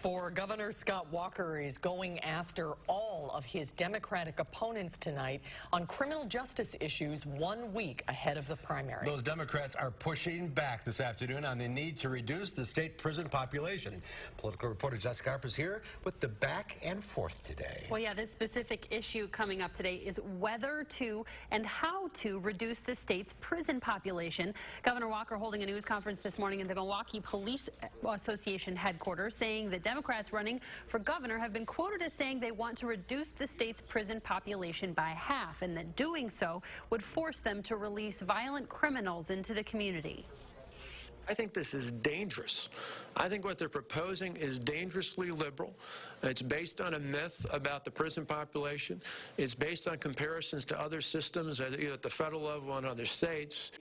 for Governor Scott Walker is going after all of his Democratic opponents tonight on criminal justice issues 1 week ahead of the primary. Those Democrats are pushing back this afternoon on the need to reduce the state prison population. Political reporter Jessica Harper is here with the back and forth today. Well, yeah, this specific issue coming up today is whether to and how to reduce the state's prison population. Governor Walker holding a news conference this morning in the Milwaukee Police Association headquarters, saying that Democrats running for governor have been quoted as saying they want to reduce the state's prison population by half, and that doing so would force them to release violent criminals into the community. I think this is dangerous. I think what they're proposing is dangerously liberal. It's based on a myth about the prison population. It's based on comparisons to other systems, either at the federal level and other states.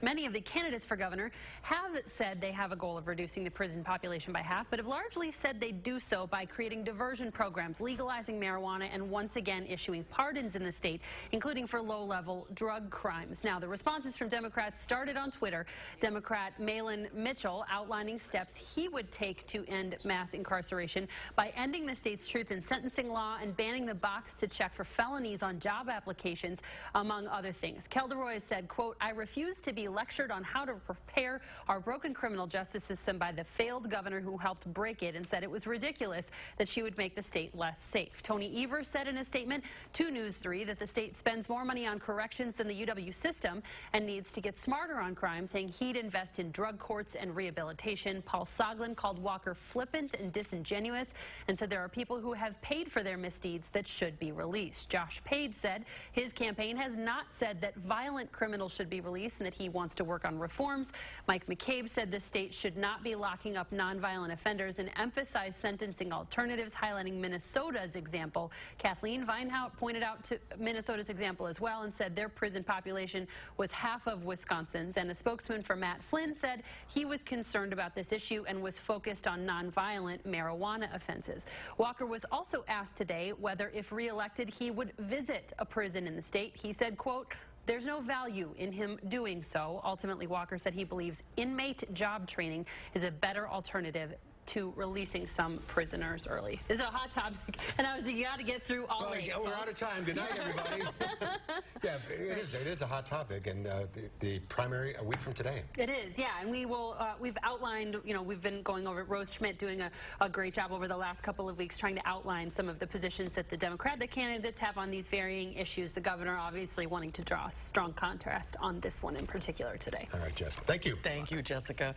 Many of the candidates for governor have said they have a goal of reducing the prison population by half, but have largely said they do so by creating diversion programs, legalizing marijuana, and once again issuing pardons in the state, including for low-level drug crimes. Now, the responses from Democrats started on Twitter. Democrat Malin Mitchell outlining steps he would take to end mass incarceration by ending the state's truth in sentencing law and banning the box to check for felonies on job applications, among other things. Kelderoy said, quote, "I refuse to be lectured on how to repair our broken criminal justice system by the failed governor who helped break it," and said it was ridiculous that she would make the state less safe. Tony Evers said in a statement to News 3 that the state spends more money on corrections than the UW system and needs to get smarter on crime, saying he'd invest in drug courts and rehabilitation. Paul Soglin called Walker flippant and disingenuous and said there are people who have paid for their misdeeds that should be released. Josh Page said his campaign has not said that violent criminals should be released and that he wants to work on reforms. Mike McCabe said the state should not be locking up nonviolent offenders and emphasized sentencing alternatives, highlighting Minnesota's example. Kathleen Vinehout pointed out to Minnesota's example as well and said their prison population was half of Wisconsin's, and a spokesman for Matt Flynn said he was concerned about this issue and was focused on nonviolent marijuana offenses. Walker was also asked today whether, if reelected, he would visit a prison in the state. He said, quote, "There's no value in him doing so." Ultimately, Walker said he believes inmate job training is a better alternative to releasing some prisoners early. This is a hot topic, and I was you got to get through all eight. We're out of time. Good night, everybody. Yeah, it is a hot topic, and the primary a week from today. It is, yeah, and we will. We've outlined, we've been going over Rose Schmidt doing a great job over the last couple of weeks trying to outline some of the positions that the Democratic candidates have on these varying issues. The governor obviously wanting to draw a strong contrast on this one in particular today. All right, Jess. Thank you. Thank you, Jessica.